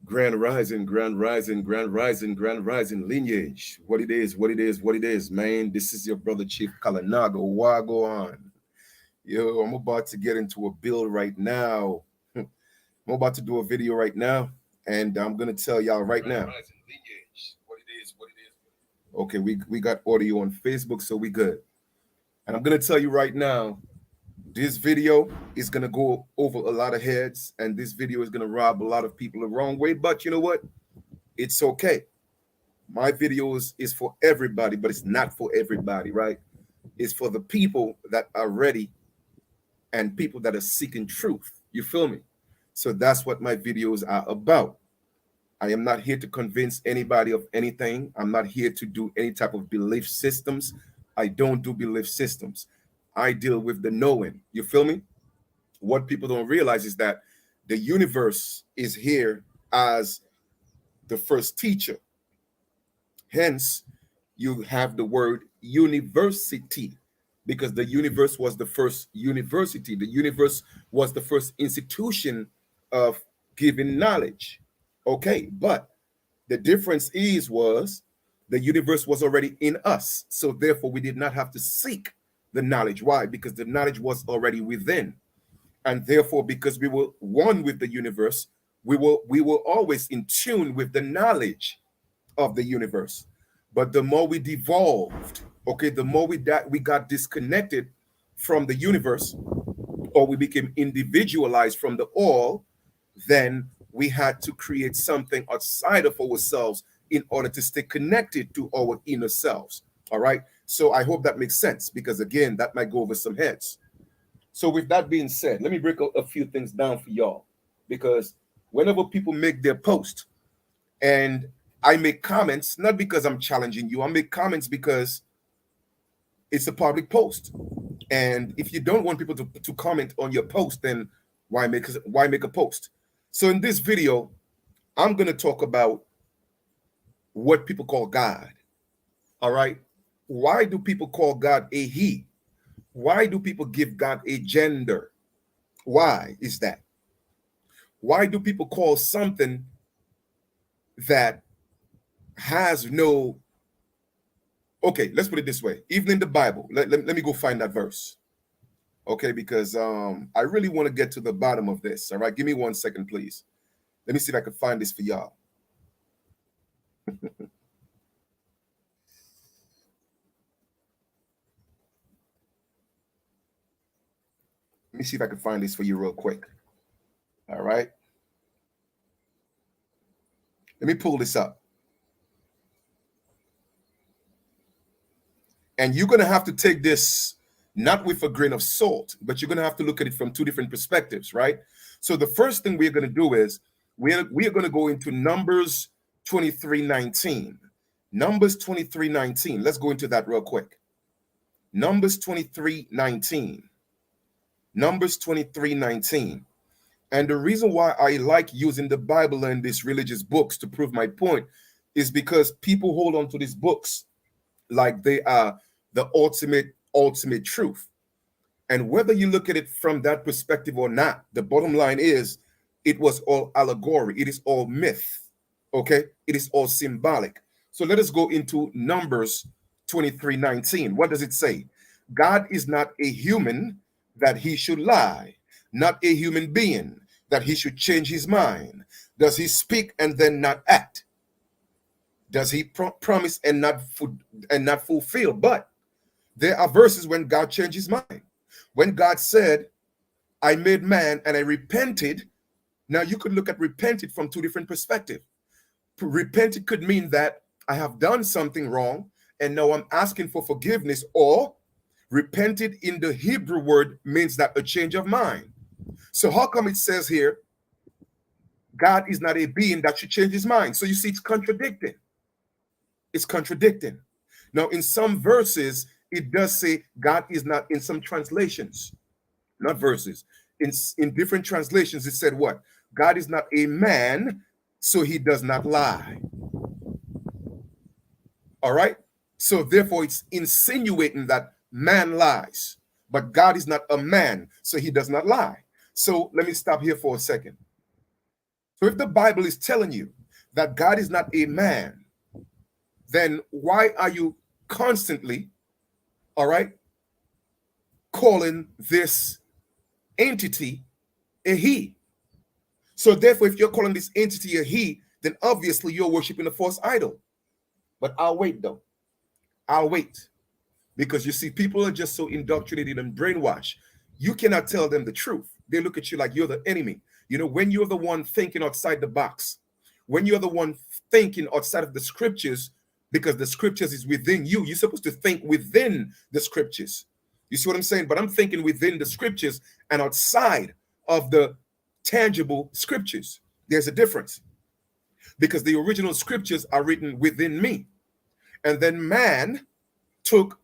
Grand rising, grand rising, grand rising, grand rising lineage. What it is, what it is, what it is, man. This is your brother Chief Kalanago. Wago on. Yo, I'm about to get into a build right now. I'm about to do a video right now, and I'm gonna tell y'all right now. Rising lineage. What it is, what it is. Okay, we got audio on Facebook, so we good. And I'm gonna tell you right now, this video is gonna go over a lot of heads, and this video is gonna rob a lot of people the wrong way. But you know what? It's okay. My videos is for everybody, but it's not for everybody, right? It's for the people that are ready and people that are seeking truth. You feel me? So that's what my videos are about. I am not here to convince anybody of anything. I'm not here to do any type of belief systems. I don't do belief systems. I deal with the knowing. You feel me? What people don't realize is that the universe is here as the first teacher. Hence, you have the word university because the universe was the first university. The universe was the first institution of giving knowledge. Okay, but the difference was the universe was already in us. So therefore, we did not have to seek the knowledge. Why? Because the knowledge was already within. And therefore, because we were one with the universe, we were always in tune with the knowledge of the universe. But the more we devolved, okay, the more we got disconnected from the universe, or we became individualized from the all, then we had to create something outside of ourselves in order to stay connected to our inner selves. All right. So I hope that makes sense because again, that might go over some heads. So with that being said, let me break a few things down for y'all because whenever people make their post and I make comments, not because I'm challenging you, I make comments because it's a public post. And if you don't want people to comment on your post, then why make a post? So in this video, I'm going to talk about what people call God. All right. Why do people call God a he? Why do people give God a gender? Why is that? Why do people call something that has no... Okay, let's put it this way. Even in the Bible, let me go find that verse. Okay, because I really want to get to the bottom of this. All right, give me 1 second, please. Let me see if I can find this for y'all. Let me see if I can find this for you real quick. All right. Let me pull this up. And you're going to have to take this not with a grain of salt, but you're going to have to look at it from two different perspectives, right? So the first thing we're going to do is we are going to go into Numbers 23:19. Numbers 23:19. Let's go into that real quick. Numbers 23:19. Numbers 23:19. And the reason why I like using the Bible and these religious books to prove my point is because people hold on to these books like they are the ultimate truth. And whether you look at it from that perspective or not, the bottom line is it was all allegory. It is all myth. Okay? It is all symbolic. So let us go into Numbers 23:19. What does it say? God is not a human that he should lie, not a human being that he should change his mind. Does he speak and then not act? Does he promise and not fulfill? But there are verses when God changed his mind. When God said, I made man and I repented. Now you could look at repented from two different perspectives. Repented could mean that I have done something wrong and now I'm asking for forgiveness, or repented in the Hebrew word means that a change of mind. So how come it says here, God is not a being that should change his mind? So you see, it's contradicting. It's contradicting. Now, in some verses, it does say God is not, in some translations, not verses. In different translations, it said what? God is not a man, so he does not lie. All right? So therefore, it's insinuating that man lies, but God is not a man, so he does not lie. So let me stop here for a second. So if the Bible is telling you that God is not a man, then why are you constantly, all right, calling this entity a he? So therefore, if you're calling this entity a he, then obviously you're worshiping a false idol. But I'll wait though. I'll wait. Because you see, people are just so indoctrinated and brainwashed. You cannot tell them the truth. They look at you like you're the enemy. You know, when you're the one thinking outside the box, when you're the one thinking outside of the scriptures, because the scriptures is within you, you're supposed to think within the scriptures. You see what I'm saying? But I'm thinking within the scriptures and outside of the tangible scriptures. There's a difference, because the original scriptures are written within me. And then man took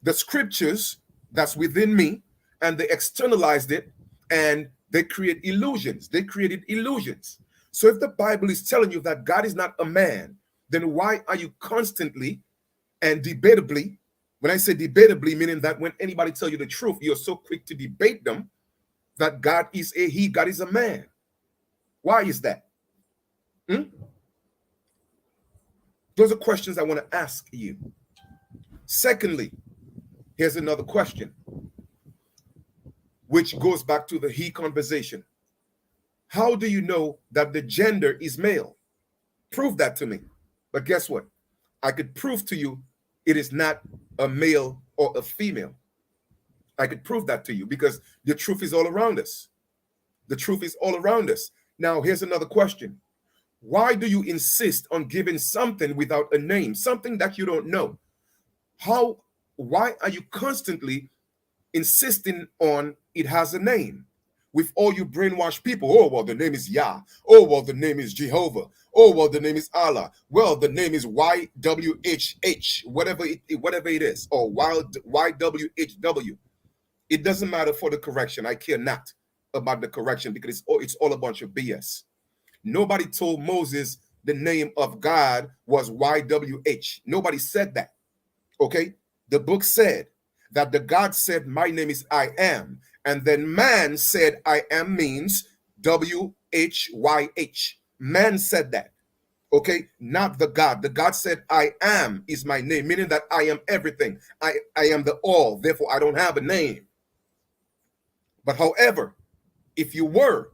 the scriptures that's within me and they externalized it, and they create illusions. They created illusions. So if the Bible is telling you that God is not a man, then why are you constantly and debatably, when I say debatably, meaning that when anybody tell you the truth, you're so quick to debate them, that God is a he, God is a man? Why is that? Those are questions I want to ask you. Secondly, here's another question, which goes back to the he conversation. How do you know that the gender is male? Prove that to me. But guess what? I could prove to you it is not a male or a female. I could prove that to you because the truth is all around us. The truth is all around us. Now, here's another question. Why do you insist on giving something without a name, something that you don't know? Why are you constantly insisting on it has a name? With all you brainwashed people, oh, well, the name is Yah. Oh, well, the name is Jehovah. Oh, well, the name is Allah. Well, the name is YWHH, whatever it is, or YWHW. It doesn't matter for the correction. I care not about the correction because it's all a bunch of BS. Nobody told Moses the name of God was YWH. Nobody said that. Okay? The book said that the God said, my name is I am. And then man said I am means WHYH. Man said that. Okay? Not the God. The God said I am is my name, meaning that I am everything. I am the all. Therefore, I don't have a name. But however, if you were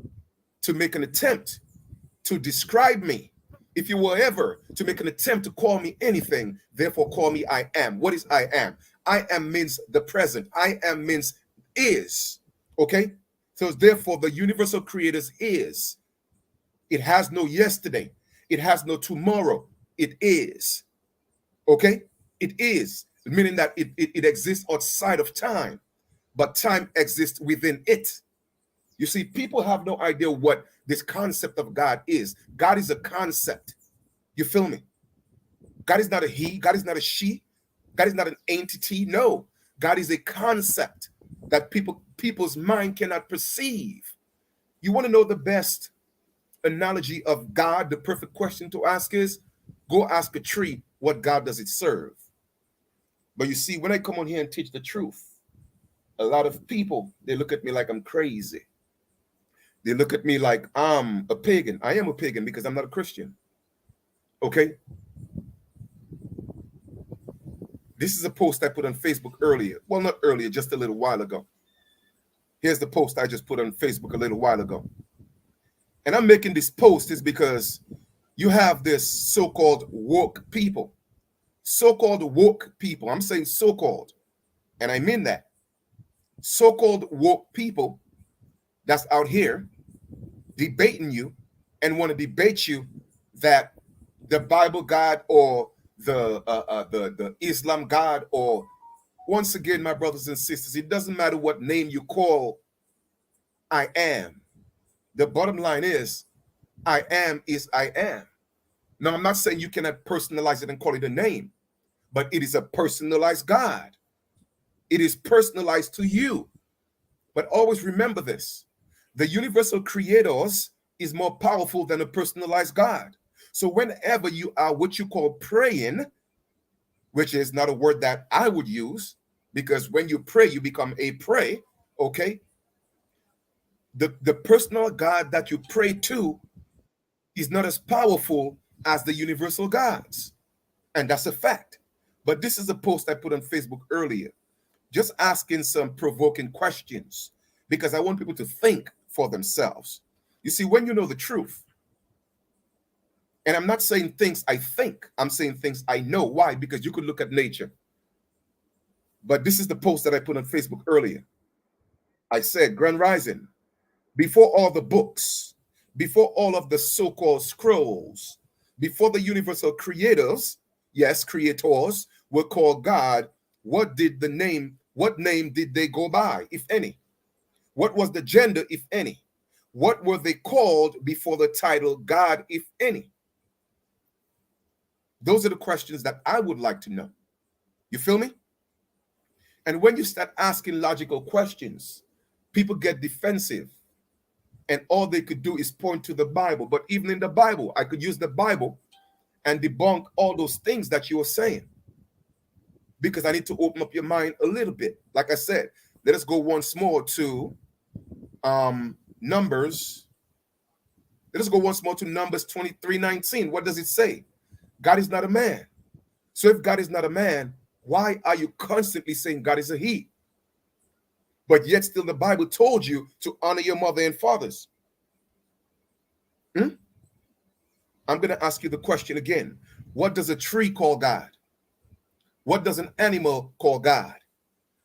to make an attempt to describe me, if you were ever to make an attempt to call me anything, therefore call me I am. What is I am? I am means the present. I am means is. Okay? So therefore the universal creators is. It has no yesterday. It has no tomorrow. It is. Okay? It is. Meaning that it exists outside of time, but time exists within it. You see, people have no idea what this concept of God is. God is a concept. You feel me? God is not a he. God is not a she. God is not an entity. No, God is a concept that people's mind cannot perceive. You want to know the best analogy of God? The perfect question to ask is, go ask a tree, what God does it serve? But you see, when I come on here and teach the truth, a lot of people, they look at me like I'm crazy. They look at me like I'm a pagan. I am a pagan because I'm not a Christian. Okay? This is a post I put on Facebook earlier. Well, not earlier, just a little while ago. Here's the post I just put on Facebook a little while ago. And I'm making this post is because you have this so-called woke people. So-called woke people. I'm saying so-called. And I mean that. So-called woke people that's out here debating you and want to debate you that the Bible God or the Islam God, or once again, my brothers and sisters, it doesn't matter what name you call I am. The bottom line is I am is I am. Now, I'm not saying you cannot personalize it and call it a name, but it is a personalized God. It is personalized to you. But always remember this. The universal creators is more powerful than a personalized God. So whenever you are what you call praying, which is not a word that I would use, because when you pray, you become a prey, okay? The personal God that you pray to is not as powerful as the universal gods. And that's a fact. But this is a post I put on Facebook earlier, just asking some provoking questions because I want people to think for themselves. You see, when you know the truth, and I'm not saying things I think, I'm saying things I know. Why? Because you could look at nature. But this is the post that I put on Facebook earlier. I said, Grand Rising, before all the books, before all of the so-called scrolls, before the universal creators, yes, creators, were called God, what name did they go by, if any? What was the gender, if any? What were they called before the title God, if any? Those are the questions that I would like to know. You feel me? And when you start asking logical questions, people get defensive. And all they could do is point to the Bible. But even in the Bible, I could use the Bible and debunk all those things that you were saying. Because I need to open up your mind a little bit. Like I said, let us go once more to Numbers. Let us go once more to Numbers 23:19. What does it say? God is not a man. So if God is not a man, why are you constantly saying God is a he? But yet still the Bible told you to honor your mother and fathers. I'm going to ask you the question again. What does a tree call God? What does an animal call God?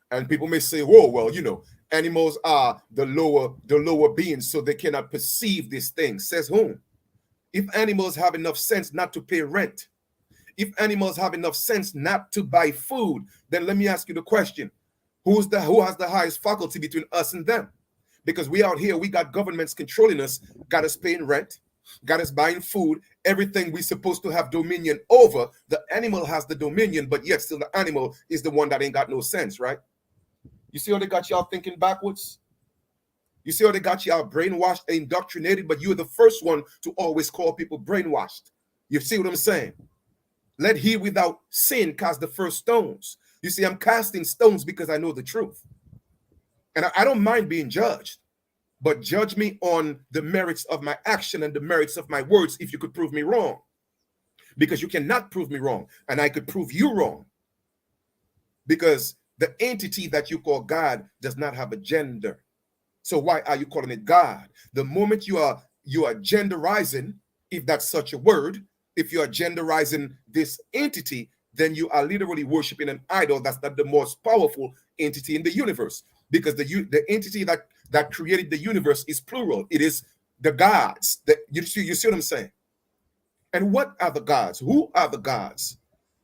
And people may say, whoa, well, you know, animals are the lower beings, so they cannot perceive these things. Says whom? If animals have enough sense not to pay rent, if animals have enough sense not to buy food, then let me ask you the question. Who has the highest faculty between us and them? Because we out here, we got governments controlling us, got us paying rent, got us buying food, everything we're supposed to have dominion over. The animal has the dominion, but yet still the animal is the one that ain't got no sense, right? You see how they got y'all thinking backwards? You see how they got y'all brainwashed and indoctrinated, but you're the first one to always call people brainwashed. You see what I'm saying? Let he without sin cast the first stones. You see, I'm casting stones because I know the truth. And I don't mind being judged, but judge me on the merits of my action and the merits of my words if you could prove me wrong. Because you cannot prove me wrong, and I could prove you wrong. Because the entity that you call God does not have a gender. So why are you calling it God? The moment you are genderizing, if that's such a word, if you are genderizing this entity, then you are literally worshiping an idol that's not the most powerful entity in the universe. Because the entity that created the universe is plural. It is the gods. You see what I'm saying? And what are the gods? Who are the gods?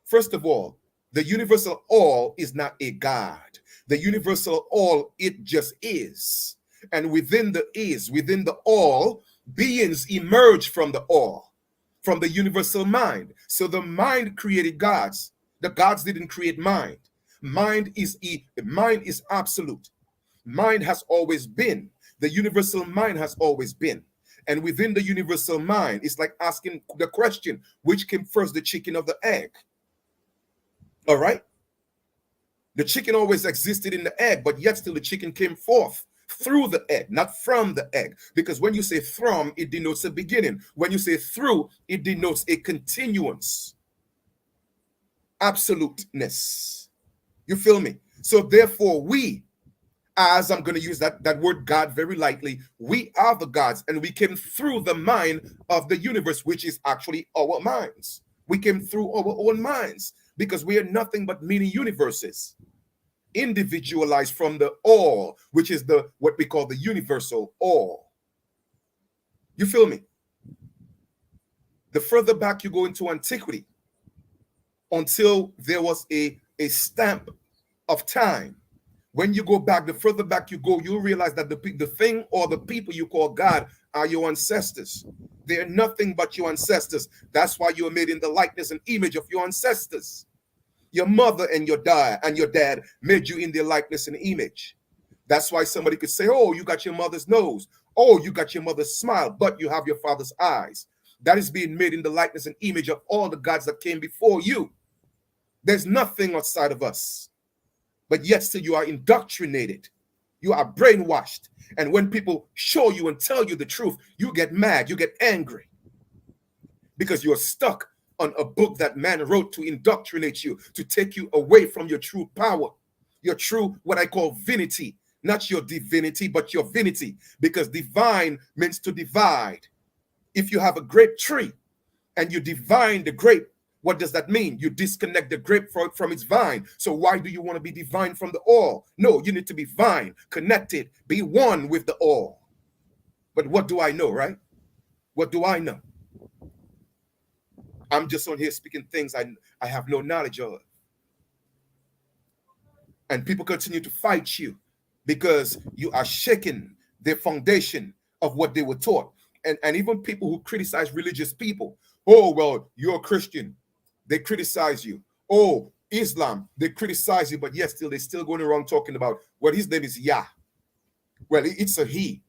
First of all, the universal all is not a god. The universal all, it just is. And within the all, beings emerge from the all, from the universal mind. So the mind created gods. The gods didn't create mind. Mind is absolute. Mind has always been. The universal mind has always been. And within the universal mind, it's like asking the question, which came first, the chicken or the egg? All right? The chicken always existed in the egg, but yet still the chicken came forth through the egg, not from the egg. Because when you say from, it denotes a beginning. When you say through, it denotes a continuance. Absoluteness. You feel me? So therefore, we, as I'm going to use that word God very lightly, we are the gods, and we came through the mind of the universe, which is actually our minds. We came through our own minds because we are nothing but mini universes, individualized from the all, which is what we call the universal all. You feel me? The further back you go into antiquity, until there was a stamp of time. When you go back, the further back you go, you'll realize that the thing or the people you call God are your ancestors. They're nothing but your ancestors. That's why you were made in the likeness and image of your ancestors. Your mother and your dad made you in their likeness and image. That's why somebody could say, oh, you got your mother's nose. Oh, you got your mother's smile, but you have your father's eyes. That is being made in the likeness and image of all the gods that came before you. There's nothing outside of us. But yet still you are indoctrinated. You are brainwashed. And when people show you and tell you the truth, you get mad, you get angry. because you're stuck on a book that man wrote to indoctrinate you, to take you away from your true power, your true, what I call vinity, not your divinity, but your vinity, because divine means to divide. If you have a grape tree and you divine the grape, what does that mean? You disconnect the grape from its vine. So why do you want to be divine from the oil? No, you need to be vine, connected, be one with the oil. But what do I know, right? What do I know? I'm just on here speaking things I have no knowledge of. And people continue to fight you because you are shaking their foundation of what they were taught. And even people who criticize religious people. Oh, well, you're a Christian. They criticize you. Oh, Islam, they criticize you, but yes, still they're still going around talking about, well, his name is Yah. Well, it's a he.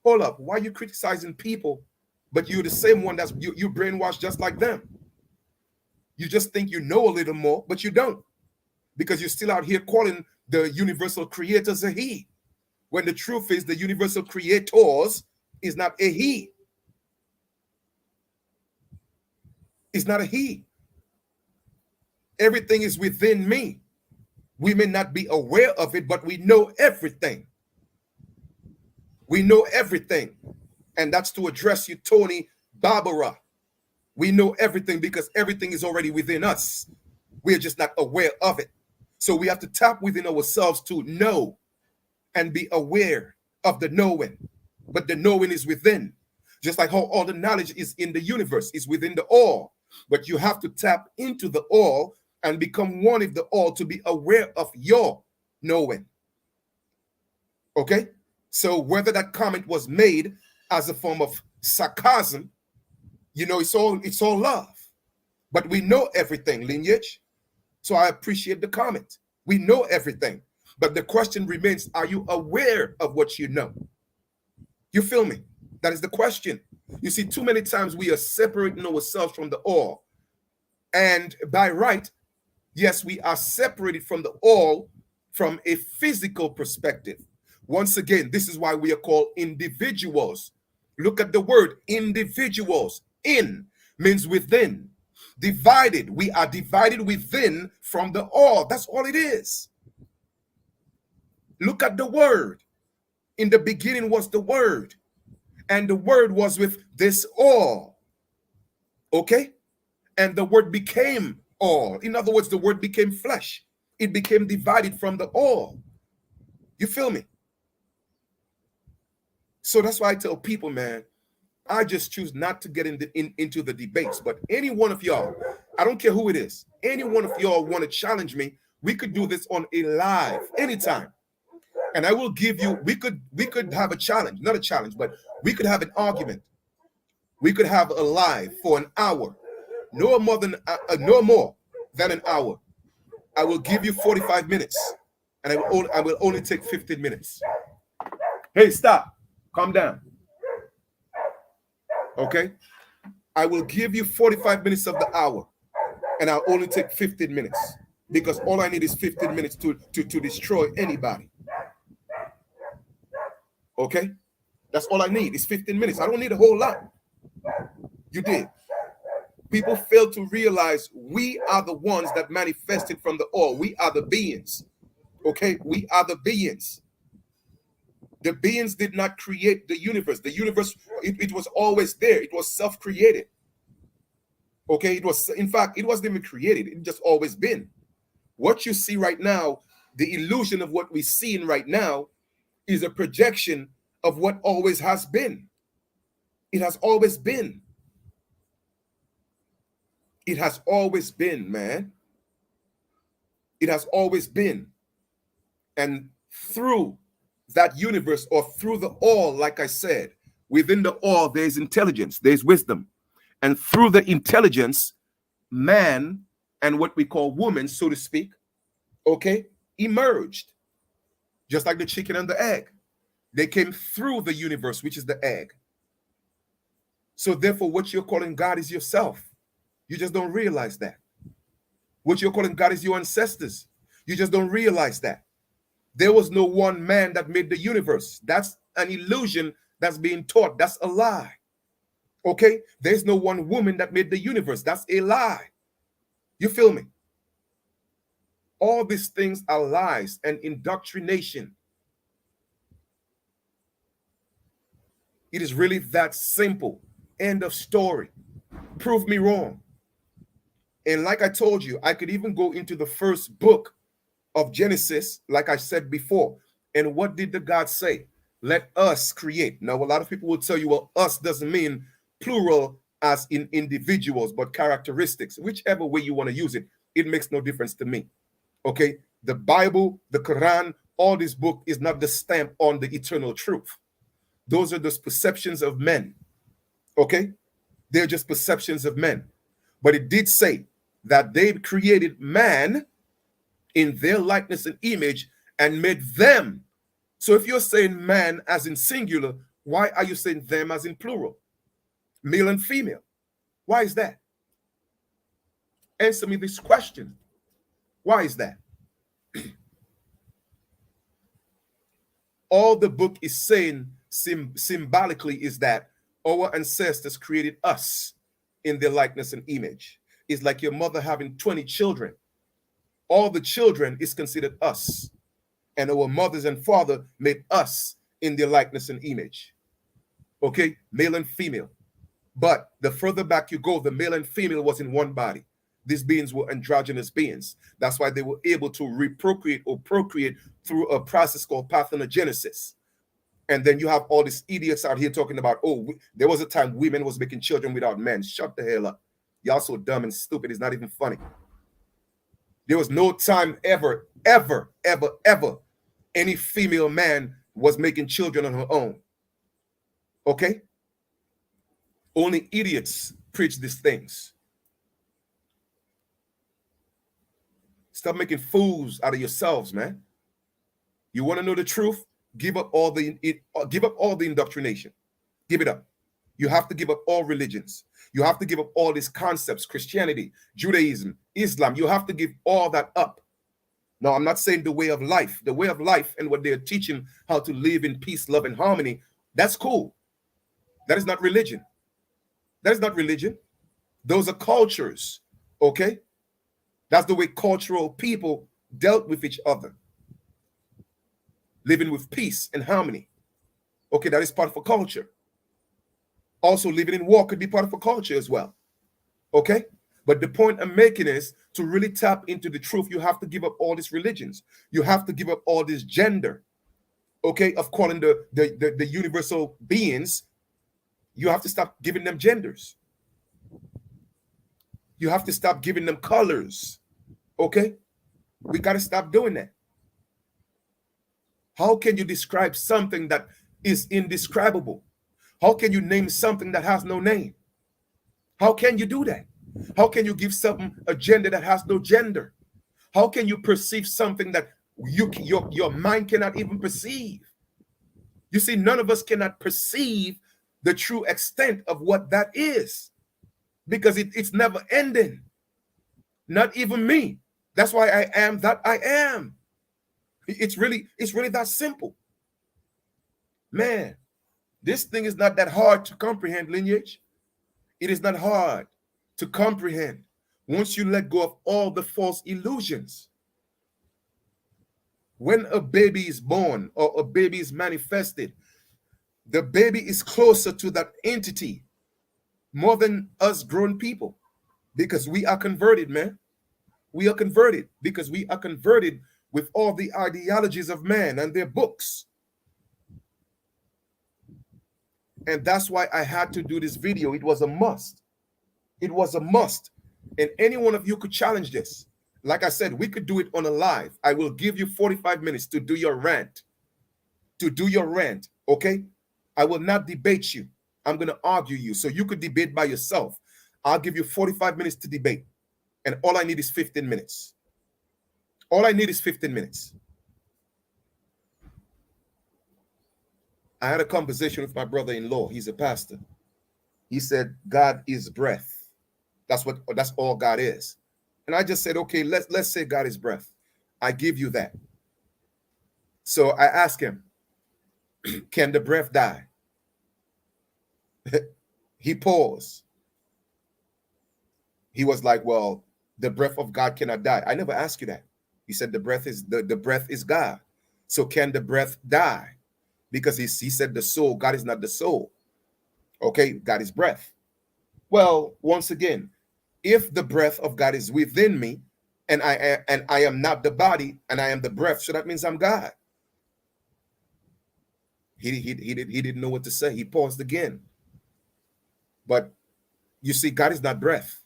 Hold up, why are you criticizing people, but you're the same one that's you brainwashed just like them? You just think you know a little more, but you don't, because you're still out here calling the universal creators a he, when the truth is the universal creators is not a he. It's not a he. Everything is within me. We may not be aware of it, but we know everything. We know everything. And that's to address you, Tony Barbara. We know everything because everything is already within us. We're just not aware of it. So we have to tap within ourselves to know and be aware of the knowing. But the knowing is within. Just like how all the knowledge is in the universe, is within the all. But you have to tap into the all and become one with the all to be aware of your knowing. Okay? So whether that comment was made as a form of sarcasm, it's all love. But we know everything, lineage. So I appreciate the comment. We know everything. But the question remains, are you aware of what you know? You feel me? That is the question. You see, too many times we are separating ourselves from the all. And by right, yes, we are separated from the all from a physical perspective. Once again, this is why we are called individuals. Look at the word individuals. In means within. Divided. We are divided within from the all. That's all it is. Look at the word. In the beginning was the word. And the word was with this all. Okay? And the word became all. In other words, the word became flesh. It became divided from the all. You feel me? So that's why I tell people, man, I just choose not to get into the debates. But any one of y'all, I don't care who it is, any one of y'all want to challenge me, we could do this on a live anytime. And I will give you, we could have a challenge, not a challenge, but we could have an argument. We could have a live for an hour, no more than an hour. I will give you 45 minutes, and I will only take 15 minutes. Hey, stop. Calm down. Okay? I will give you 45 minutes of the hour, and I'll only take 15 minutes, because all I need is 15 minutes to destroy anybody. Okay? That's all I need is 15 minutes. I don't need a whole lot. You did. People fail to realize we are the ones that manifested from the all. We are the beings. Okay? We are the beings. The beings did not create the universe. The universe, it was always there. It was self-created. Okay? It was, in fact, it wasn't even created. It just always been. What you see right now, the illusion of what we're seeing right now, is a projection of what always has been. It has always been. It has always been, man. It has always been. And through that universe, or through the all, like I said, within the all, there's intelligence, there's wisdom. And through the intelligence, man and what we call woman, so to speak, okay, emerged. Just like the chicken and the egg. They came through the universe, which is the egg. So therefore, what you're calling God is yourself. You just don't realize that. What you're calling God is your ancestors. You just don't realize that. There was no one man that made the universe. That's an illusion that's being taught. That's a lie. Okay? There's no one woman that made the universe. That's a lie. You feel me? All these things are lies and indoctrination. It is really that simple. End of story. Prove me wrong. And like I told you, I could even go into the first book of Genesis, like I said before. And what did the God say? Let us create. Now, a lot of people will tell you, well, us doesn't mean plural as in individuals, but characteristics. Whichever way you want to use it, it makes no difference to me. Okay? The Bible, the Quran, all this book is not the stamp on the eternal truth. Those are just perceptions of men. Okay? They're just perceptions of men. But it did say that they created man in their likeness and image and made them. So if you're saying man as in singular, why are you saying them as in plural? Male and female. Why is that? Answer me this question. Why is that? All the book is saying symbolically is that our ancestors created us in their likeness and image. It's like your mother having 20 children. All the children is considered us. And our mothers and father made us in their likeness and image. Okay? Male and female. But the further back you go, the male and female was in one body. These beings were androgynous beings. That's why they were able to reprocreate or procreate through a process called parthenogenesis. And then you have all these idiots out here talking about, oh, there was a time women was making children without men. Shut the hell up. Y'all so dumb and stupid. It's not even funny. There was no time ever, ever, ever, ever any female man was making children on her own. Okay? Only idiots preach these things. Stop making fools out of yourselves, man. You want to know the truth? Give up all the indoctrination. Give it up. You have to give up all religions. You have to give up all these concepts, Christianity, Judaism, Islam. You have to give all that up. Now, I'm not saying the way of life. The way of life and what they're teaching, how to live in peace, love, and harmony, that's cool. That is not religion. That is not religion. Those are cultures, okay? That's the way cultural people dealt with each other. Living with peace and harmony. Okay, that is part of a culture. Also, living in war could be part of a culture as well. Okay? But the point I'm making is to really tap into the truth, you have to give up all these religions. You have to give up all this gender, okay, of calling the universal beings. You have to stop giving them genders. You have to stop giving them colors, okay? We got to stop doing that. How can you describe something that is indescribable? How can you name something that has no name? How can you do that? How can you give something a gender that has no gender? How can you perceive something that your mind cannot even perceive? You see, none of us cannot perceive the true extent of what that is because it's never ending. Not even me. That's why I am that I am. It's really that simple. Man, this thing is not that hard to comprehend, lineage. It is not hard to comprehend once you let go of all the false illusions. When a baby is born or a baby is manifested, the baby is closer to that entity more than us grown people because we are converted, man. We are converted because we are converted with all the ideologies of man and their books. And that's why I had to do this video. It was a must. It was a must. And any one of you could challenge this. Like I said, we could do it on a live. I will give you 45 minutes to do your rant. To do your rant, okay? I will not debate you. I'm going to argue you. So you could debate by yourself. I'll give you 45 minutes to debate. And all I need is 15 minutes. All I need is 15 minutes. I had a conversation with my brother-in-law. He's a pastor. He said, God is breath. That's all God is. And I just said, okay, let's say God is breath. I give you that. So I asked him, can the breath die? He paused. He was like, well, the breath of God cannot die. I never asked you that. He said the breath is the breath is God. So can the breath die? Because he said the soul, God is not the soul. Okay, God is breath. Well, once again, if the breath of God is within me, and I am not the body, and I am the breath, so that means I'm God. He didn't know what to say. He paused again. But you see, God is not breath.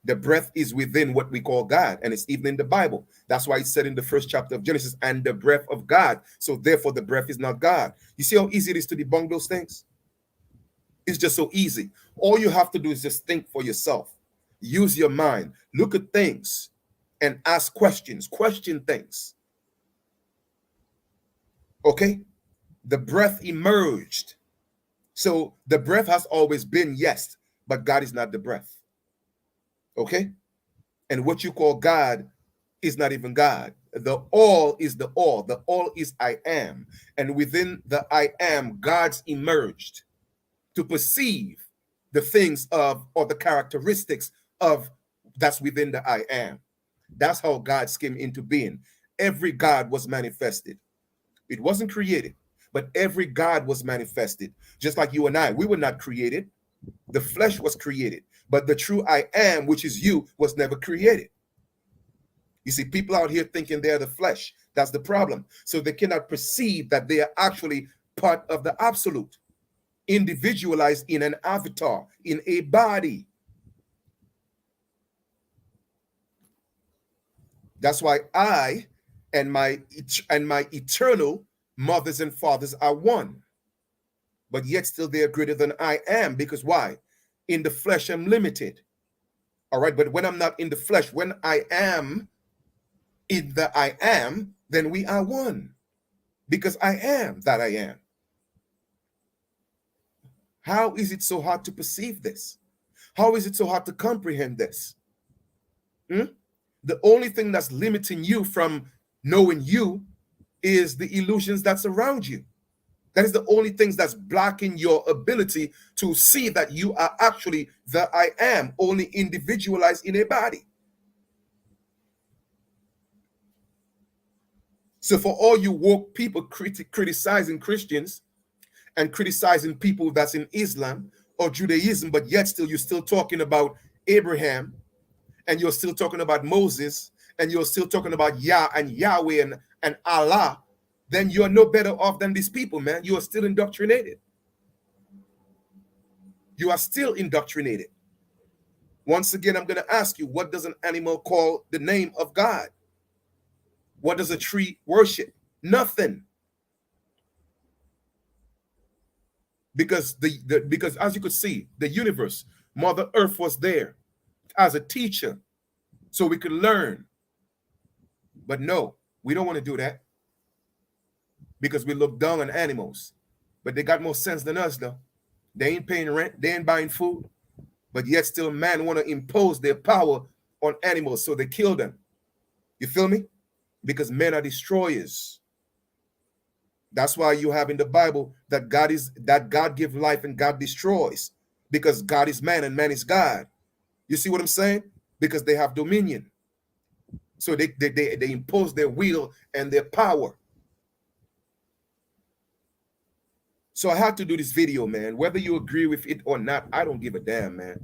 The breath is within what we call God, and it's even in the Bible. That's why it said in the first chapter of Genesis, and the breath of God. So therefore, the breath is not God. You see how easy it is to debunk those things? It's just so easy. All you have to do is just think for yourself. Use your mind. Look at things and ask questions. Question things. Okay? The breath emerged. So the breath has always been, yes, but God is not the breath. Okay? And what you call God is not even God. The all is the all. The all is I am. And within the I am, God's emerged to perceive the things of, or the characteristics of, that's within the I am. That's how God came into being. Every God was manifested. It wasn't created, but every God was manifested. Just like you and I, we were not created. The flesh was created, but the true I am, which is you, was never created. You see, people out here thinking they're the flesh. That's the problem. So they cannot perceive that they are actually part of the absolute, individualized in an avatar, in a body. That's why I and my eternal mothers and fathers are one. But yet still they are greater than I am. Because why? In the flesh, I'm limited. All right. But when I'm not in the flesh, when I am in the I am, then we are one. Because I am that I am. How is it so hard to perceive this? How is it so hard to comprehend this? The only thing that's limiting you from knowing you is the illusions that surround you. That is the only things that's blocking your ability to see that you are actually the I am, only individualized in a body. So for all you woke people criticizing Christians and criticizing people that's in Islam or Judaism, but yet still you're still talking about Abraham, and you're still talking about Moses, and you're still talking about Yah and Yahweh and Allah, then you're no better off than these people, man. You are still indoctrinated. You are still indoctrinated. Once again, I'm going to ask you, what does an animal call the name of God? What does a tree worship? Nothing. Because because as you could see, the universe, Mother Earth was there as a teacher so we could learn. But no, we don't want to do that because we look down on animals. But they got more sense than us, though. They ain't paying rent, they ain't buying food, but yet still man want to impose their power on animals, so they kill them. You feel me? Because men are destroyers. That's why you have in the Bible that God gives life and God destroys, because God is man and man is God. You see what I'm saying? Because they have dominion. So they impose their will and their power. So I had to do this video, man. Whether you agree with it or not, I don't give a damn, man.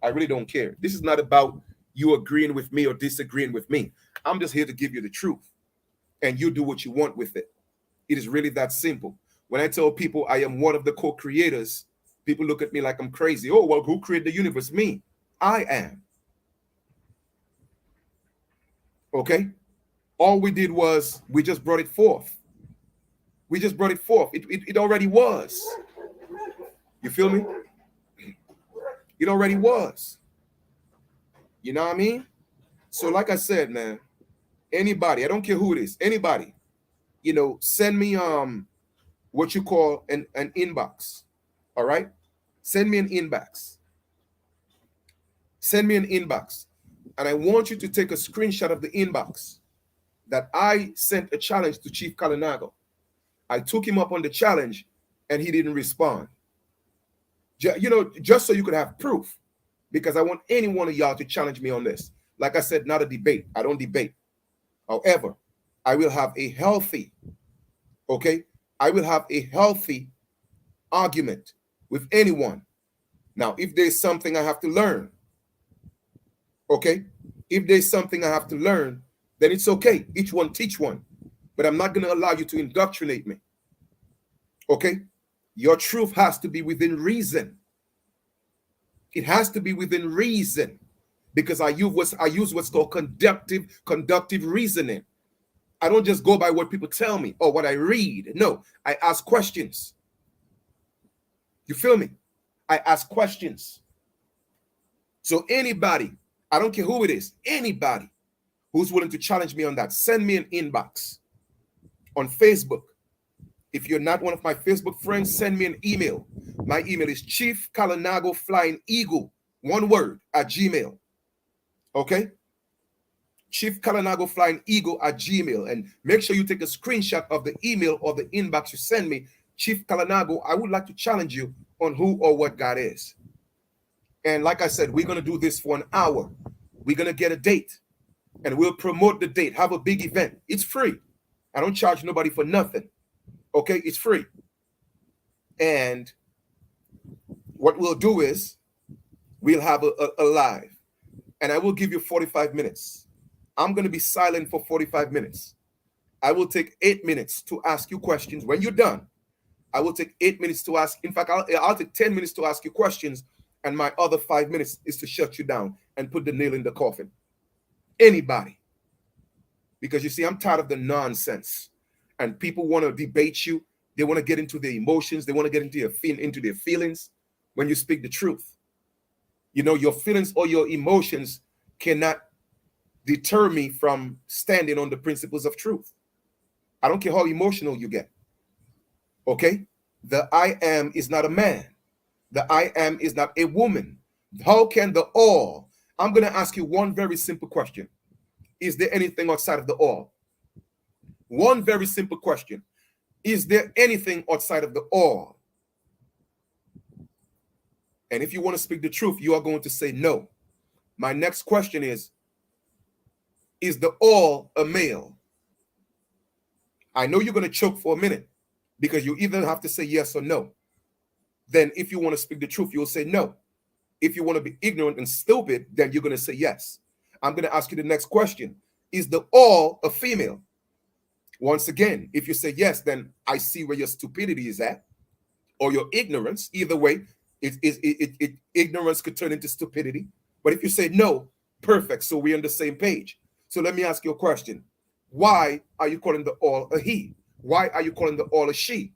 I really don't care. This is not about you agreeing with me or disagreeing with me. I'm just here to give you the truth, and you do what you want with it. It is really that simple. When I tell people I am one of the co-creators, people look at me like I'm crazy. Oh, well, who created the universe? Me. I am. Okay? All we did was we just brought it forth. We just brought it forth. It already was. You feel me? It already was. You know what I mean? So like I said, man, anybody, I don't care who it is, anybody, send me what you call an inbox. All right? Send me an inbox. Send me an inbox. And I want you to take a screenshot of the inbox that I sent a challenge to Chief Kalinago. I took him up on the challenge and he didn't respond. Just so you could have proof, because I want any one of y'all to challenge me on this. Like I said, not a debate. I don't debate. However, I will have a healthy, okay? I will have a healthy argument with anyone. Now, if there's something I have to learn, okay? If there's something I have to learn, then it's okay. Each one teach one. But I'm not going to allow you to indoctrinate me. Okay? Your truth has to be within reason. It has to be within reason, because I use what's called conductive reasoning. I don't just go by what people tell me or what I read. No, I ask questions. You feel me? I ask questions. So anybody, I don't care who it is, anybody who's willing to challenge me on that, send me an inbox on Facebook. If you're not one of my Facebook friends, send me an email. My email is chiefkalanago one word, @gmail. Okay? chiefkalanago@gmail. And make sure you take a screenshot of the email or the inbox you send me. Chief Kalanago, I would like to challenge you on who or what God is. And like I said, we're going to do this for an hour. We're going to get a date, and we'll promote the date, have a big event. It's free. I don't charge nobody for nothing. Okay, it's free. And what we'll do is we'll have a live, and I will give you 45 minutes. I'm going to be silent for 45 minutes. I will take 8 minutes to ask you questions. When you're done, I will take 8 minutes to ask. In fact, I'll take 10 minutes to ask you questions, and my other 5 minutes is to shut you down and put the nail in the coffin. Anybody. Because you see, I'm tired of the nonsense. And people want to debate you. They want to get into their emotions. They want to get into their feelings when you speak the truth. You know, your feelings or your emotions cannot deter me from standing on the principles of truth. I don't care how emotional you get. Okay? The I am is not a man. The I am is not a woman. How can the all? I'm going to ask you one very simple question. Is there anything outside of the all? One very simple question. Is there anything outside of the all? And if you want to speak the truth, you are going to say no. My next question is the all a male? I know you're going to choke for a minute, because you either have to say yes or no. Then if you want to speak the truth, you'll say no. If you want to be ignorant and stupid, then you're going to say yes. I'm going to ask you the next question. Is the all a female? Once again, if you say yes, then I see where your stupidity is at, or your ignorance. Either way, ignorance could turn into stupidity. But if you say no, perfect. So we're on the same page. So let me ask you a question. Why are you calling the all a he? Why are you calling the all a she?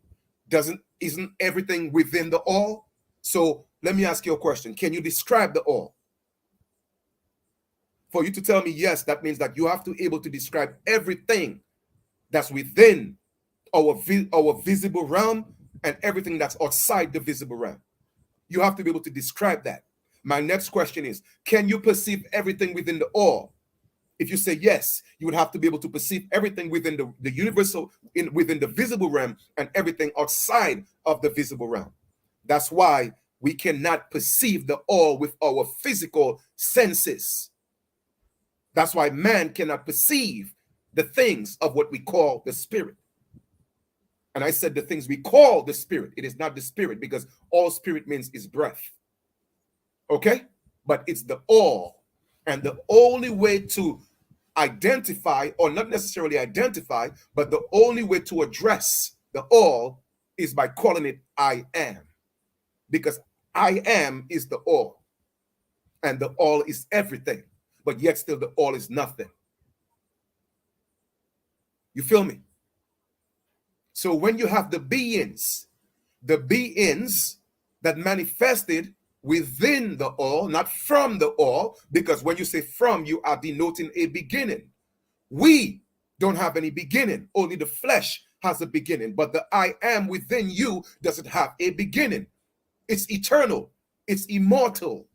Isn't everything within the all? So let me ask you a question. Can you describe the all? For you to tell me yes, that means that you have to be able to describe everything that's within our visible realm and everything that's outside the visible realm. You have to be able to describe that. My next question is, can you perceive everything within the all? If you say yes, you would have to be able to perceive everything within the universal, within the visible realm, and everything outside of the visible realm. That's why we cannot perceive the all with our physical senses. That's why man cannot perceive the things of what we call the spirit. And I said the things we call the spirit. It is not the spirit, because all spirit means is breath. Okay? But it's the all. And the only way to identify, or not necessarily identify, but the only way to address the all is by calling it I am. Because I am is the all. And the all is everything. But yet still the all is nothing. You feel me? So when you have the beings that manifested within the all, not from the all, because when you say from, you are denoting a beginning. We don't have any beginning. Only the flesh has a beginning. But the I am within you doesn't have a beginning. It's eternal. It's immortal.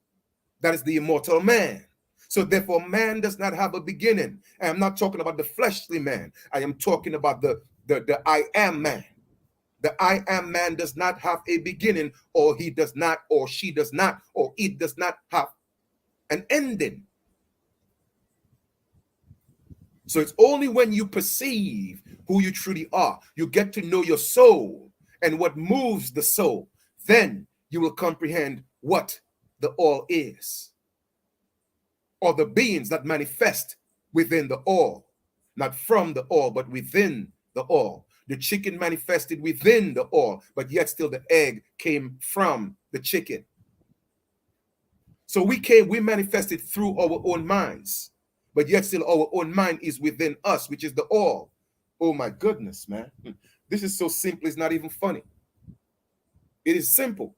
That is the immortal man. So therefore, man does not have a beginning. And I'm not talking about the fleshly man. I am talking about the I am man. The I am man does not have a beginning, or he does not, or she does not, or it does not have an ending. So it's only when you perceive who you truly are, you get to know your soul and what moves the soul, then you will comprehend what the all is, or the beings that manifest within the all, not from the all, but within the all. The chicken manifested within the all, but yet still the egg came from the chicken. So we manifested through our own minds, but yet still our own mind is within us, which is the all. Oh my goodness, man. This is so simple, it's not even funny. It is simple.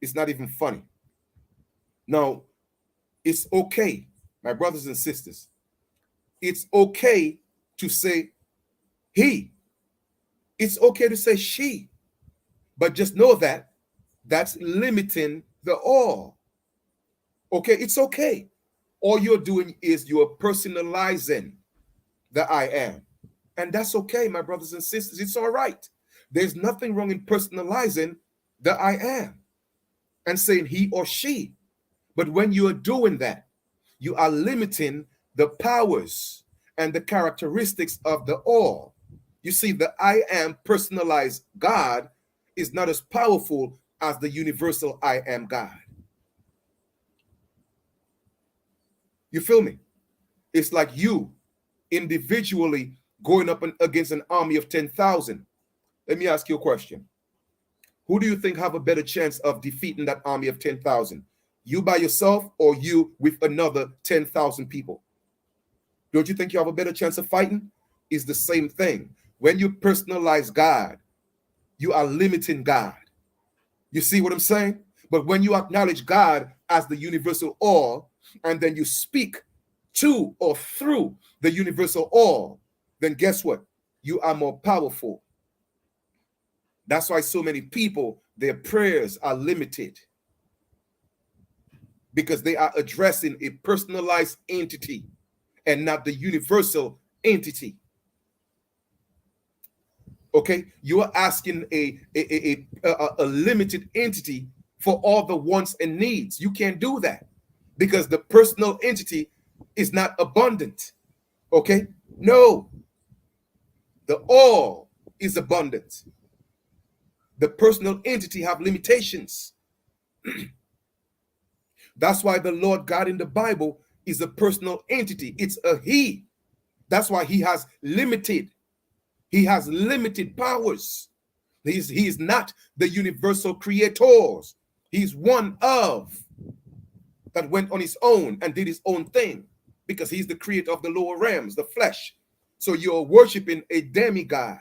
It's not even funny. Now, it's okay, my brothers and sisters. It's okay to say he. It's okay to say she. But just know that that's limiting the all. Okay, it's okay. All you're doing is you're personalizing the I am. And that's okay, my brothers and sisters. It's all right. There's nothing wrong in personalizing the I am and saying he or she. But when you are doing that, you are limiting the powers and the characteristics of the all. You see, the I am personalized God is not as powerful as the universal I am God. You feel me? It's like you individually going up against an army of 10,000. Let me ask you a question. Who do you think have a better chance of defeating that army of 10,000? You by yourself, or you with another 10,000 people? Don't you think you have a better chance of fighting? It's the same thing. When you personalize God, you are limiting God. You see what I'm saying? But when you acknowledge God as the universal all, and then you speak to or through the universal all, then guess what? You are more powerful. That's why so many people, their prayers are limited, because they are addressing a personalized entity and not the universal entity. Okay, you are asking a limited entity for all the wants and needs. You can't do that, because the personal entity is not abundant. Okay, no, the all is abundant. The personal entity have limitations. That's why the Lord God in the Bible is a personal entity. It's a he. That's why he has limited powers. He is not the universal creators. He's one of that went on his own and did his own thing, because he's the creator of the lower realms, the flesh. So you're worshiping a demigod,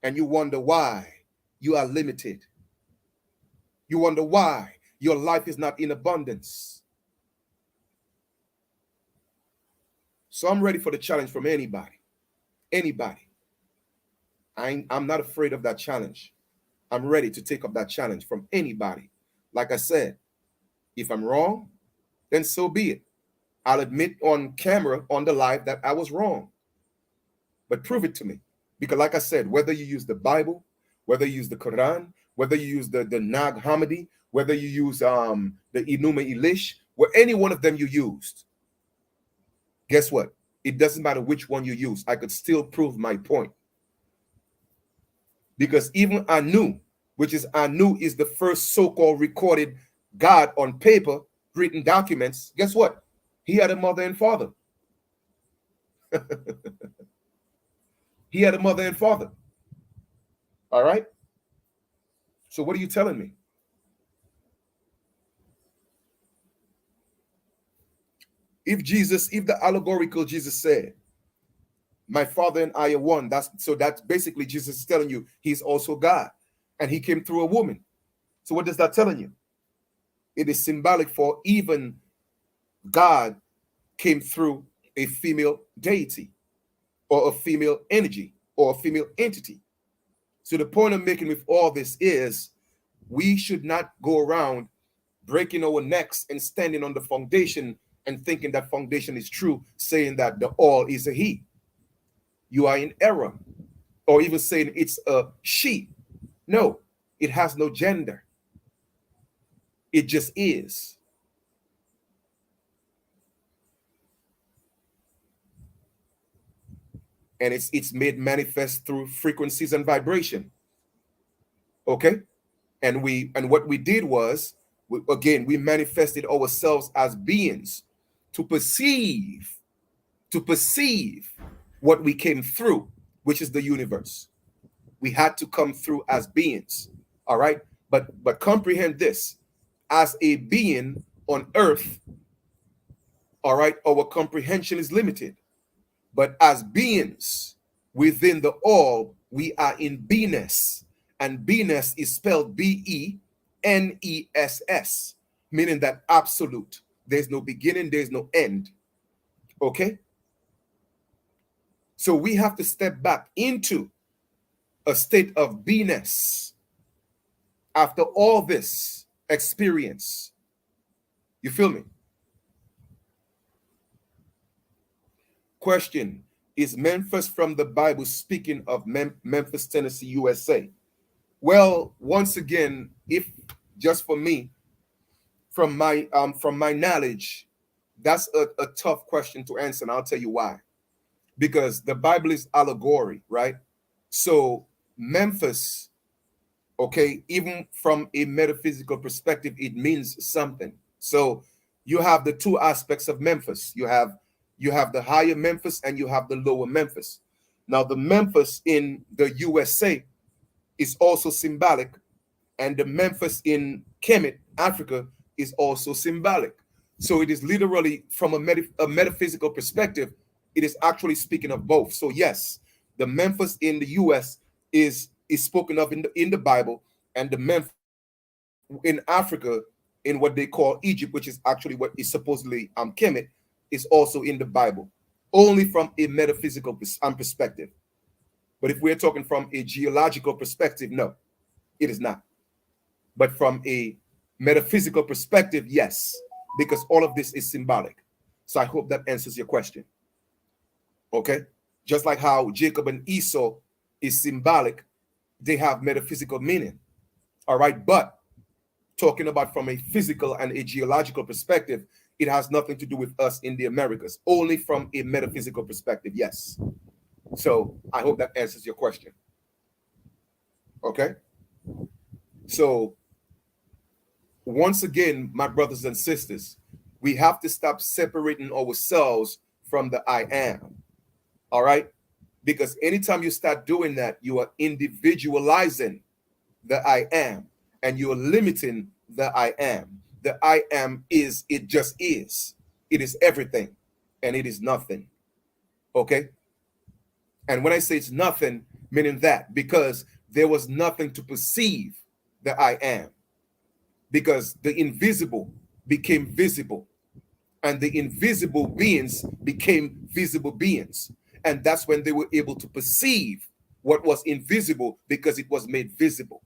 and you wonder why you are limited. You wonder why your life is not in abundance. So I'm ready for the challenge from anybody. Anybody. I'm not afraid of that challenge. I'm ready to take up that challenge from anybody. Like I said, if I'm wrong, then so be it. I'll admit on camera, on the live, that I was wrong. But prove it to me. Because like I said, whether you use the Bible, whether you use the Quran, whether you use the Nag Hammadi, whether you use the Enuma Elish, any one of them you used, guess what? It doesn't matter which one you use. I could still prove my point. Because even Anu, which is Anu is the first so-called recorded God on paper, written documents, guess what? He had a mother and father. He had a mother and father. All right? So what are you telling me? If the allegorical Jesus said, my father and I are one, that's basically Jesus is telling you he's also God, and he came through a woman. So what is that telling you? It is symbolic for even God came through a female deity, or a female energy, or a female entity. So the point I'm making with all this is, we should not go around breaking our necks and standing on the foundation and thinking that foundation is true, saying that the all is a he. You are in error. Or even saying it's a she. No, it has no gender. It just is. And it's made manifest through frequencies and vibration. Okay? And what we did was, again, we manifested ourselves as beings to perceive, to perceive what we came through, which is the universe. We had to come through as beings. All right? But comprehend this. As a being on earth, all right, our comprehension is limited. But as beings within the all, we are in beingness. And beingness is spelled BENESS, meaning that absolute. There's no beginning, there's no end. Okay? So we have to step back into a state of beingness after all this experience. You feel me? Question: is Memphis from the Bible speaking of Memphis, Tennessee, USA? Well, once again, if just for me, from my knowledge, that's a tough question to answer, and I'll tell you why. Because the Bible is allegory, right? So Memphis, okay, even from a metaphysical perspective, it means something. So you have the two aspects of Memphis. You have the higher Memphis and you have the lower Memphis. Now, the Memphis in the USA is also symbolic, and the Memphis in Kemet, Africa, is also symbolic. So it is literally from a metaphysical perspective, it is actually speaking of both. So yes, the Memphis in the US is spoken of in the Bible, and the Memphis in Africa, in what they call Egypt, which is actually what is supposedly Kemet, is also in the Bible, only from a metaphysical perspective. But if we're talking from a geological perspective, no, it is not. But from a metaphysical perspective, yes, because all of this is symbolic. So I hope that answers your question. Okay? Just like how Jacob and Esau is symbolic, they have metaphysical meaning. All right? But talking about from a physical and a geological perspective, it has nothing to do with us in the Americas, only from a metaphysical perspective, yes. So I hope that answers your question. Okay? So once again, my brothers and sisters, we have to stop separating ourselves from the I am. All right? Because anytime you start doing that, you are individualizing the I am, and you're limiting the I am. The I am is, it just is. It is everything, and it is nothing. Okay? And when I say it's nothing, meaning that because there was nothing to perceive the I am, because the invisible became visible, and the invisible beings became visible beings. And that's when they were able to perceive what was invisible because it was made visible.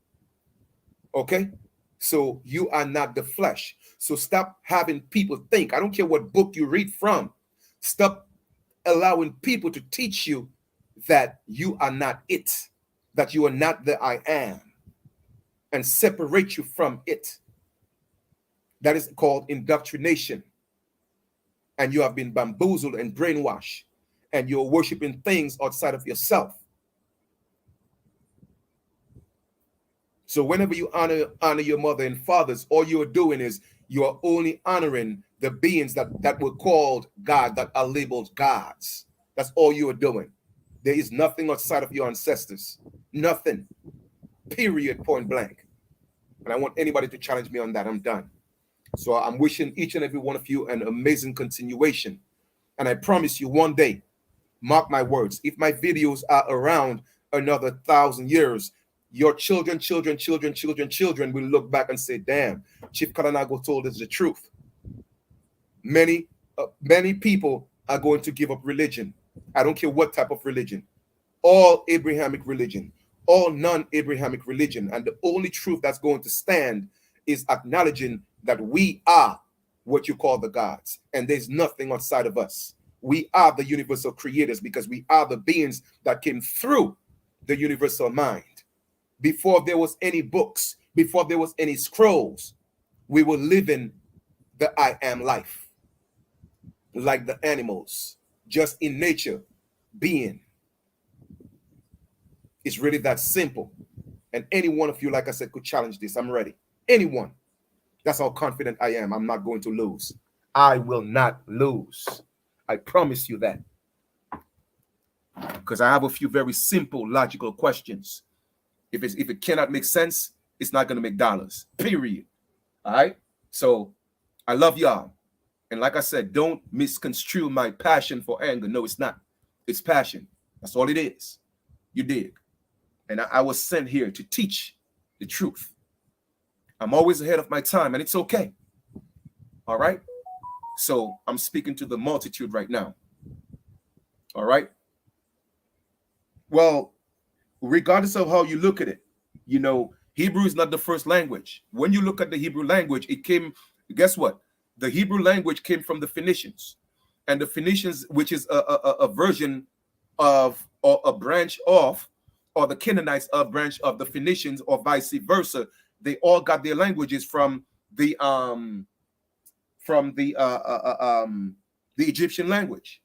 Okay? So you are not the flesh. So stop having people think. I don't care what book you read from. Stop allowing people to teach you that you are not it, that you are not the I am, and separate you from it. That is called indoctrination. And you have been bamboozled and brainwashed, and you're worshiping things outside of yourself. So whenever you honor your mother and fathers, all you're doing is you are only honoring the beings that were called God, that are labeled gods. That's all you are doing. There is nothing outside of your ancestors. Nothing. Period, point blank. And I want anybody to challenge me on that. I'm done. So I'm wishing each and every one of you an amazing continuation. And I promise you one day, mark my words, if my videos are around another 1,000 years, your children will look back and say, damn, Chief Kalanago told us the truth. Many people are going to give up religion. I don't care what type of religion. All Abrahamic religion, all non-Abrahamic religion. And the only truth that's going to stand is acknowledging that we are what you call the gods. And there's nothing outside of us. We are the universal creators because we are the beings that came through the universal mind. before there was any books, before there was any scrolls, we were living the I am life, like the animals, just in nature, being. It's really that simple. And any one of you, like I said, could challenge this. I'm ready. Anyone. That's how confident I am. I'm not going to lose. I will not lose. I promise you that. Because I have a few very simple, logical questions. If it cannot make sense, it's not going to make dollars. Period. All right? So I love y'all. And like I said, don't misconstrue my passion for anger. No, it's not. It's passion. That's all it is. You dig? And I was sent here to teach the truth. I'm always ahead of my time, and it's okay. All right? So I'm speaking to the multitude right now. All right? Well, regardless of how you look at it, you know, Hebrew is not the first language. When you look at the Hebrew language, it came, guess what? The Hebrew language came from the Phoenicians. And the Phoenicians, which is a version of, or a branch of, or the Canaanites, a branch of the Phoenicians, or vice versa, they all got their languages from the Egyptian language.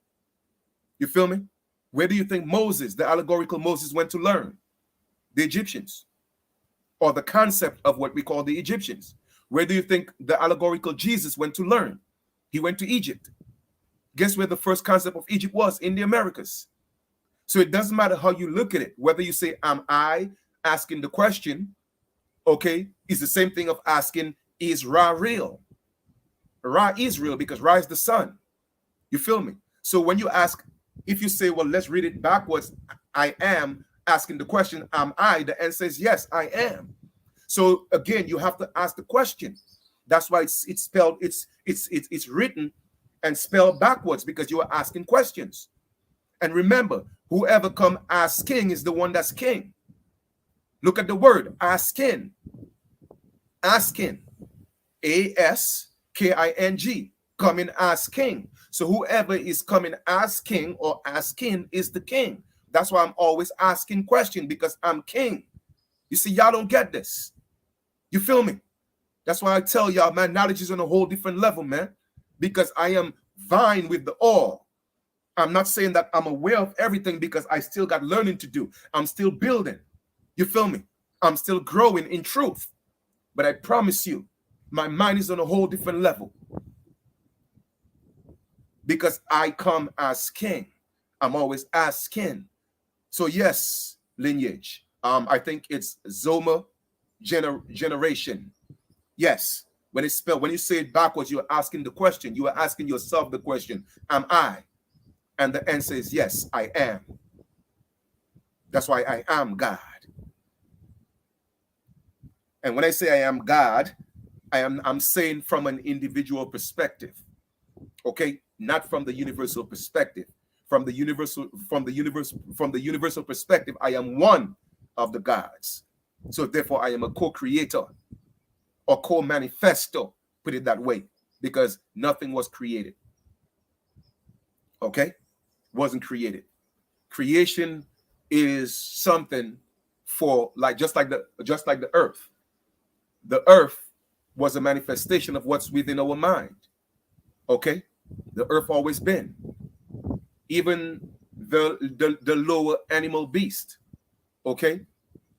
You feel me? Where do you think Moses, the allegorical Moses, went to learn? The Egyptians, or the concept of what we call the Egyptians. Where do you think the allegorical Jesus went to learn? He went to Egypt. Guess where the first concept of Egypt was? In the Americas. So it doesn't matter how you look at it, whether you say, am I asking the question, okay, is the same thing of asking, is Ra real? Ra is real because Ra is the sun. You feel me? So when you ask, if you say, well, let's read it backwards, I am asking the question, am I? The answer is yes, I am. So again, you have to ask the question. That's why it's spelled, it's written and spelled backwards, because you are asking questions. And remember, whoever come asking is the one that's king. Look at the word, asking. Asking. A-S-K-I-N-G. Coming as king. So whoever is coming as king or as king is the king. That's why I'm always asking questions, because I'm king. You see, y'all don't get this. You feel me? That's why I tell y'all, my knowledge is on a whole different level, man. Because I am vying with the all. I'm not saying that I'm aware of everything, because I still got learning to do. I'm still building. You feel me? I'm still growing in truth. But I promise you, my mind is on a whole different level. Because I come as king. I'm always as king. So yes, lineage. I think it's Zoma generation. Yes. When it's spelled, when you say it backwards, you're asking the question. You are asking yourself the question, am I? And the answer is yes, I am. That's why I am God. And when I say I am God, I'm saying from an individual perspective. Okay? Not from the universal perspective. From the universal perspective, I am one of the gods. So therefore, I am a co-creator or co-manifesto, put it that way, because nothing was created. Okay? Wasn't created. Creation is something for, like, just like the earth. The earth was a manifestation of what's within our mind. Okay? The earth always been. Even the lower animal beast. Okay?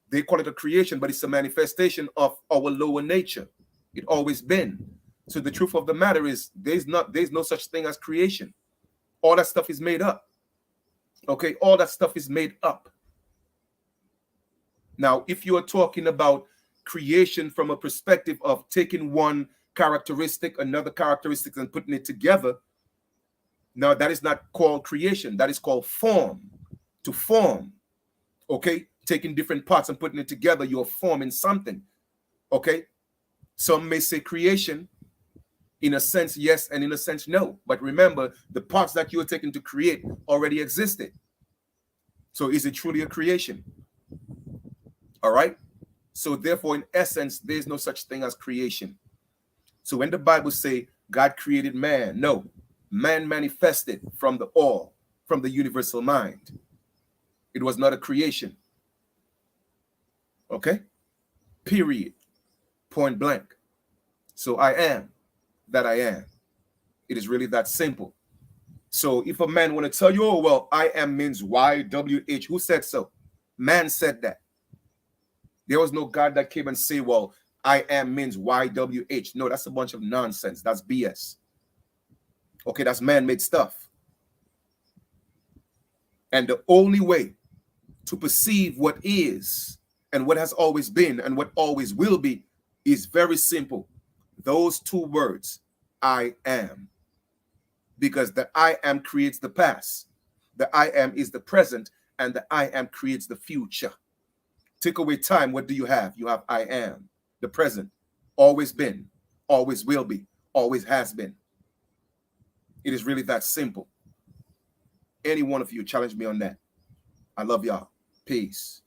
They call it a creation, but it's a manifestation of our lower nature. It always been. So the truth of the matter is there's no such thing as creation. All that stuff is made up. Okay? All that stuff is made up. Now, if you are talking about creation from a perspective of taking one characteristic, another characteristic, and putting it together, now that is not called creation. That is called form. To form. Okay? Taking different parts and putting it together, you're forming something. Okay? Some may say creation. In a sense, yes, and in a sense, no. But remember, the parts that you're taking to create already existed. So is it truly a creation? All right? So therefore, in essence, there's no such thing as creation. So when the Bible say God created man, no. Man manifested from the all, from the universal mind. It was not a creation. Okay? Period. Point blank. So I am that I am. It is really that simple. So if a man want to tell you, oh, well, I am means YWH, who said so? Man said that. There was no God that came and say, well, I am means YWH. No, that's a bunch of nonsense. That's BS. Okay, that's man-made stuff. And the only way to perceive what is and what has always been and what always will be is very simple. Those two words, I am. Because the I am creates the past. The I am is the present, and the I am creates the future. Take away time, what do you have? You have I am, the present, always been, always will be, always has been. It is really that simple. Any one of you challenge me on that. I love y'all. Peace.